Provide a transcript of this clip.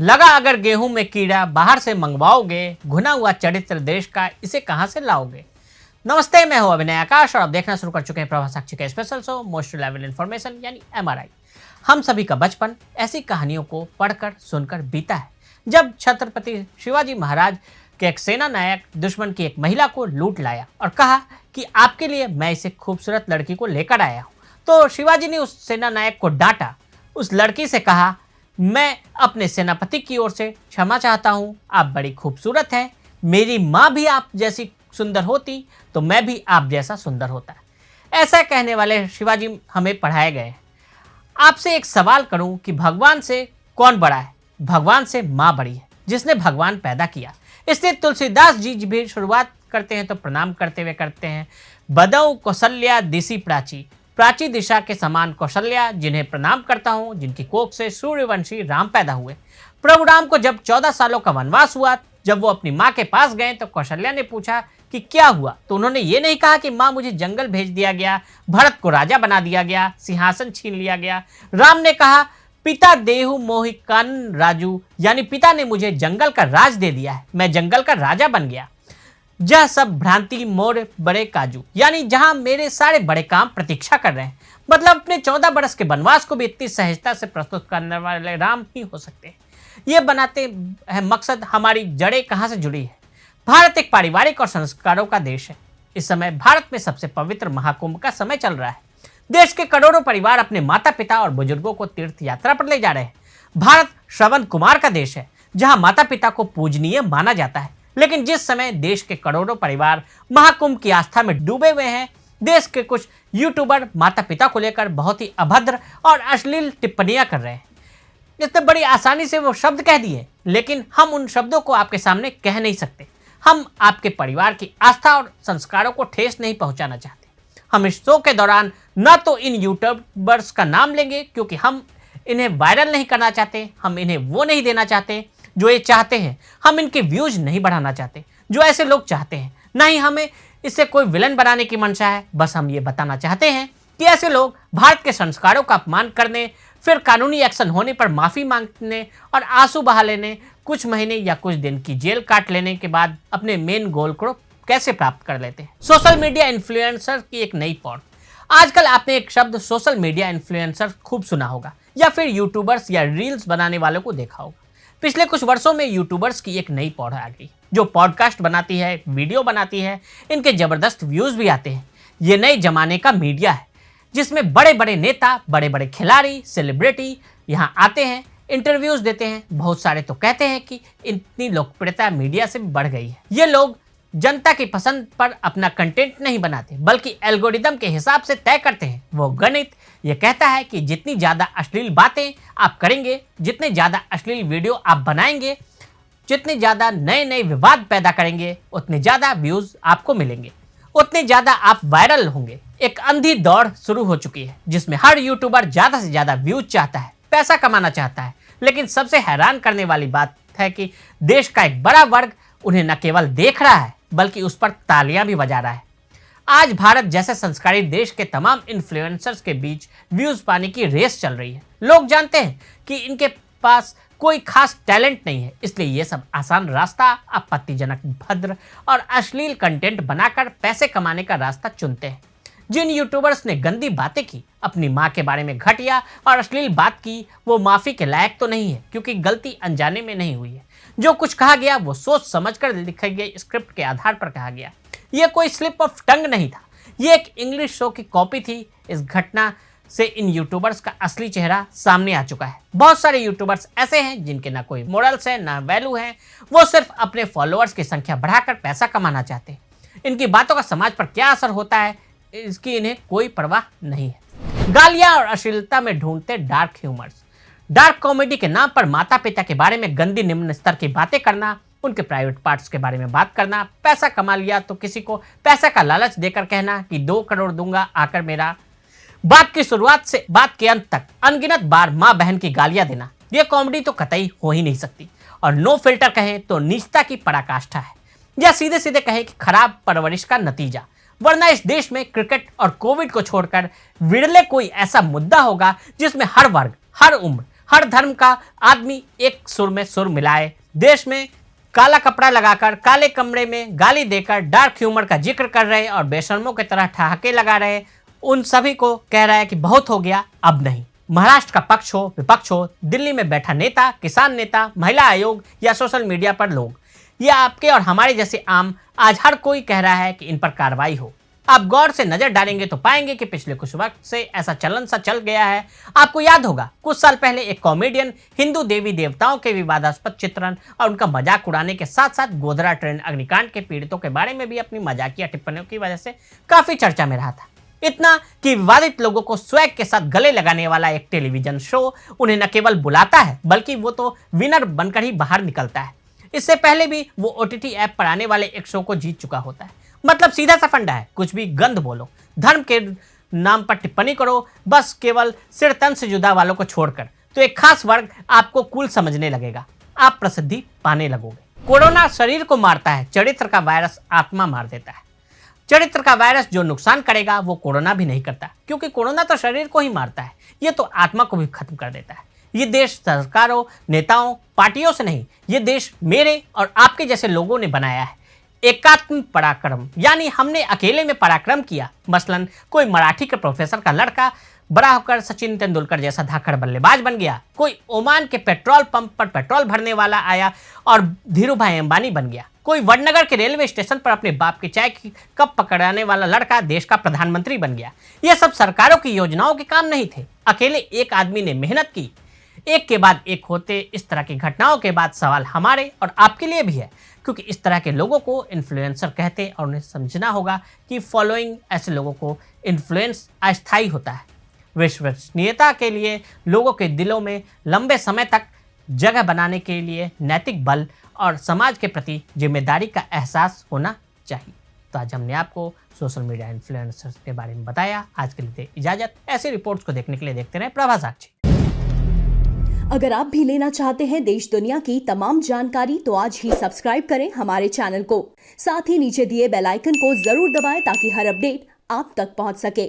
लगा अगर गेहूं में कीड़ा बाहर से मंगवाओगे, घुना हुआ चरित्र देश का इसे कहां से लाओगे। नमस्ते, मैं हूं अभिनय आकाश और आप देखना शुरू कर चुके हैं प्रभा साक्षी का special show most reliable information यानी एमआरआई। हम सभी का बचपन ऐसी कहानियों को पढ़कर सुनकर बीता है, जब छत्रपति शिवाजी महाराज के एक सेना नायक दुश्मन की एक महिला को लूट लाया और कहा कि आपके लिए मैं इसे खूबसूरत लड़की को लेकर आया हूं। तो शिवाजी ने उस सेना नायक को डांटा, उस लड़की से कहा, मैं अपने सेनापति की ओर से क्षमा चाहता हूं, आप बड़ी खूबसूरत हैं, मेरी माँ भी आप जैसी सुंदर होती तो मैं भी आप जैसा सुंदर होता। ऐसा कहने वाले शिवाजी हमें पढ़ाए गए हैं। आपसे एक सवाल करूं कि भगवान से कौन बड़ा है? भगवान से माँ बड़ी है, जिसने भगवान पैदा किया। इसलिए तुलसीदास जी भी शुरुआत करते हैं तो प्रणाम करते हुए करते हैं, बदऊ कौशल्या दिशि प्राची, प्राची दिशा के समान कौशल्या, जिन्हें प्रणाम करता हूँ, जिनकी कोख से सूर्यवंशी राम पैदा हुए। प्रभु राम को जब 14 सालों का वनवास हुआ, जब वो अपनी माँ के पास गए तो कौशल्या ने पूछा कि क्या हुआ, तो उन्होंने ये नहीं कहा कि माँ मुझे जंगल भेज दिया गया, भरत को राजा बना दिया गया, सिंहासन छीन लिया गया। राम ने कहा, पिता देहु मोहि कानन राजू, यानी पिता ने मुझे जंगल का राज दे दिया है, मैं जंगल का राजा बन गया। जह सब भ्रांति मोर बड़े काजू, यानी जहां मेरे सारे बड़े काम प्रतीक्षा कर रहे हैं। मतलब अपने 14 बरस के वनवास को भी इतनी सहजता से प्रस्तुत करने वाले राम ही हो सकते हैं। ये बनाते हैं मकसद हमारी जड़ें कहाँ से जुड़ी है। भारत एक पारिवारिक और संस्कारों का देश है। इस समय भारत में सबसे पवित्र महाकुंभ का समय चल रहा है। देश के करोड़ों परिवार अपने माता पिता और बुजुर्गों को तीर्थ यात्रा पर ले जा रहे हैं। भारत श्रवण कुमार का देश है, जहां माता पिता को पूजनीय माना जाता है। लेकिन जिस समय देश के करोड़ों परिवार महाकुंभ की आस्था में डूबे हुए हैं, देश के कुछ यूट्यूबर माता पिता को लेकर बहुत ही अभद्र और अश्लील टिप्पणियां कर रहे हैं। इतने बड़ी आसानी से वो शब्द कह दिए, लेकिन हम उन शब्दों को आपके सामने कह नहीं सकते। हम आपके परिवार की आस्था और संस्कारों को ठेस नहीं पहुंचाना चाहते। हम इस शो के दौरान न तो इन यूट्यूबर्स का नाम लेंगे, क्योंकि हम इन्हें वायरल नहीं करना चाहते, हम इन्हें वो नहीं देना चाहते जो ये चाहते हैं, हम इनके व्यूज नहीं बढ़ाना चाहते जो ऐसे लोग चाहते हैं, ना ही हमें इससे कोई विलन बनाने की मंशा है। बस हम ये बताना चाहते हैं कि ऐसे लोग भारत के संस्कारों का अपमान करने, फिर कानूनी एक्शन होने पर माफ़ी मांगने और आंसू बहा लेने, कुछ महीने या कुछ दिन की जेल काट लेने के बाद अपने मेन गोल को कैसे प्राप्त कर लेते हैं। सोशल मीडिया इन्फ्लुएंसर की एक नई पौड़। आजकल आपने एक शब्द सोशल मीडिया इन्फ्लुएंसर खूब सुना होगा, या फिर यूट्यूबर्स या रील्स बनाने वालों को देखा होगा। पिछले कुछ वर्षों में यूट्यूबर्स की एक नई पौड़ आ गई, जो पॉडकास्ट बनाती है, वीडियो बनाती है, इनके जबरदस्त व्यूज भी आते हैं। ये नए जमाने का मीडिया है, जिसमें बड़े बड़े नेता, बड़े बड़े खिलाड़ी, सेलिब्रिटी यहाँ आते हैं, इंटरव्यूज देते हैं। बहुत सारे तो कहते हैं कि इतनी लोकप्रियता मीडिया से बढ़ गई है। ये लोग जनता की पसंद पर अपना कंटेंट नहीं बनाते, बल्कि एल्गोरिदम के हिसाब से तय करते हैं। वो गणित ये कहता है कि जितनी ज़्यादा अश्लील बातें आप करेंगे, जितने ज़्यादा अश्लील वीडियो आप बनाएंगे, जितने ज़्यादा नए नए विवाद पैदा करेंगे, उतने ज़्यादा व्यूज़ आपको मिलेंगे, उतने ज़्यादा आप वायरल होंगे। एक अंधी दौड़ शुरू हो चुकी है, जिसमें हर यूट्यूबर ज़्यादा से ज़्यादा व्यूज चाहता है, पैसा कमाना चाहता है। लेकिन सबसे हैरान करने वाली बात है कि देश का एक बड़ा वर्ग उन्हें न केवल देख रहा है, बल्कि उस पर तालियां भी बजा रहा है। आज भारत जैसे संस्कारी देश के तमाम इन्फ्लुएंसर्स के बीच व्यूज पाने की रेस चल रही है। लोग जानते हैं कि इनके पास कोई खास टैलेंट नहीं है, इसलिए ये सब आसान रास्ता, आपत्तिजनक, भद्र और अश्लील कंटेंट बनाकर पैसे कमाने का रास्ता चुनते हैं। जिन यूट्यूबर्स ने गंदी बातें की, अपनी माँ के बारे में घटिया और अश्लील बात की, वो माफ़ी के लायक तो नहीं है, क्योंकि गलती अनजाने में नहीं हुई है। जो कुछ कहा गया वो सोच समझकर लिखे गए स्क्रिप्ट के आधार पर कहा गया। ये कोई स्लिप ऑफ टंग नहीं था, ये एक इंग्लिश शो की कॉपी थी। इस घटना से इन यूट्यूबर्स का असली चेहरा सामने आ चुका है। बहुत सारे यूट्यूबर्स ऐसे हैं जिनके ना कोई मोरल्स है, ना वैल्यू है। वो सिर्फ अपने फॉलोअर्स की संख्या बढ़ाकर पैसा कमाना चाहते हैं। इनकी बातों का समाज पर क्या असर होता है, इसकी इन्हें कोई परवाह नहीं है। गालियां और अश्लीलता में ढूंढते डार्क ह्यूमर्स। डार्क कॉमेडी के नाम पर माता पिता के बारे में गंदी निम्न स्तर की बातें करना, उनके प्राइवेट पार्ट्स के बारे में बात करना, पैसा कमा लिया तो किसी को पैसा का लालच देकर कहना कि 2 करोड़ दूंगा आकर मेरा। बात की शुरुआत से बात के अंत तक अनगिनत बार माँ बहन की गालियां देना, ये कॉमेडी तो कतई हो ही नहीं सकती। और नो फिल्टर कहें तो नीचता की पराकाष्ठा है, या सीधे सीधे कहें कि खराब परवरिश का नतीजा। वरना इस देश में क्रिकेट और कोविड को छोड़कर विरले कोई ऐसा मुद्दा होगा जिसमें हर वर्ग, हर उम्र, हर धर्म का आदमी एक सुर में सुर मिलाए, देश में काला कपड़ा लगाकर काले कमरे में गाली देकर डार्क ह्यूमर का जिक्र कर रहे और बेशर्मों की तरह ठहाके लगा रहे, उन सभी को कह रहा है कि बहुत हो गया, अब नहीं। महाराष्ट्र का पक्ष हो विपक्ष हो, दिल्ली में बैठा नेता, किसान नेता, महिला आयोग या सोशल मीडिया पर लोग, या आपके और हमारे जैसे आम, आज हर कोई कह रहा है कि इन पर कार्रवाई हो। आप गौर से नजर डालेंगे तो पाएंगे कि पिछले कुछ वक्त से ऐसा चलन सा चल गया है। आपको याद होगा कुछ साल पहले एक कॉमेडियन हिंदू देवी देवताओं के विवादास्पद चित्रण और उनका मजाक उड़ाने के साथ साथ गोधरा ट्रेन अग्निकांड के पीड़ितों के बारे में भी अपनी मजाकिया टिप्पणियों की वजह से काफी चर्चा में रहा था। इतना कि विवादित लोगों को स्वैग के साथ गले लगाने वाला एक टेलीविजन शो उन्हें न केवल बुलाता है बल्कि वो तो विनर बनकर ही बाहर निकलता है। इससे पहले भी वो OTT ऐप पर आने वाले एक शो को जीत चुका होता है। मतलब सीधा सा फंडा है, कुछ भी गंद बोलो, धर्म के नाम पर टिप्पणी करो, बस केवल सिर तन से जुदा वालों को छोड़कर, तो एक खास वर्ग आपको कूल समझने लगेगा, आप प्रसिद्धि पाने लगोगे। कोरोना शरीर को मारता है, चरित्र का वायरस आत्मा मार देता है। चरित्र का वायरस जो नुकसान करेगा वो कोरोना भी नहीं करता, क्योंकि कोरोना तो शरीर को ही मारता है, ये तो आत्मा को भी खत्म कर देता है। ये देश सरकारों, नेताओं, पार्टियों से नहीं, ये देश मेरे और आपके जैसे लोगों ने बनाया है। एकात्म पराक्रम, यानी हमने अकेले में पराक्रम किया। मसलन कोई मराठी के प्रोफेसर का लड़का बड़ा होकर सचिन तेंदुलकर जैसा धाकड़ बल्लेबाज बन गया, कोई ओमान के पेट्रोल पंप पर पेट्रोल भरने वाला आया और धीरू भाई अंबानी बन गया, कोई वडनगर के रेलवे स्टेशन पर अपने बाप की चाय की कप पकड़ाने वाला लड़का देश का प्रधानमंत्री बन गया। यह सब सरकारों की योजनाओं के काम नहीं थे, अकेले एक आदमी ने मेहनत की। एक के बाद एक होते इस तरह की घटनाओं के बाद सवाल हमारे और आपके लिए भी है, क्योंकि इस तरह के लोगों को इन्फ्लुएंसर कहते हैं और उन्हें समझना होगा कि फॉलोइंग ऐसे लोगों को इन्फ्लुएंस अस्थायी होता है। विश्वसनीयता के लिए लोगों के दिलों में लंबे समय तक जगह बनाने के लिए नैतिक बल और समाज के प्रति जिम्मेदारी का एहसास होना चाहिए। तो आज हमने आपको सोशल मीडिया इन्फ्लुएंसर्स के बारे में बताया। आज के लिए इजाजत। ऐसी रिपोर्ट्स को देखने के लिए देखते रहें प्रभा साक्षी। अगर आप भी लेना चाहते हैं देश दुनिया की तमाम जानकारी तो आज ही सब्सक्राइब करें हमारे चैनल को। साथ ही नीचे दिए बेल आइकन को जरूर दबाएं ताकि हर अपडेट आप तक पहुंच सके।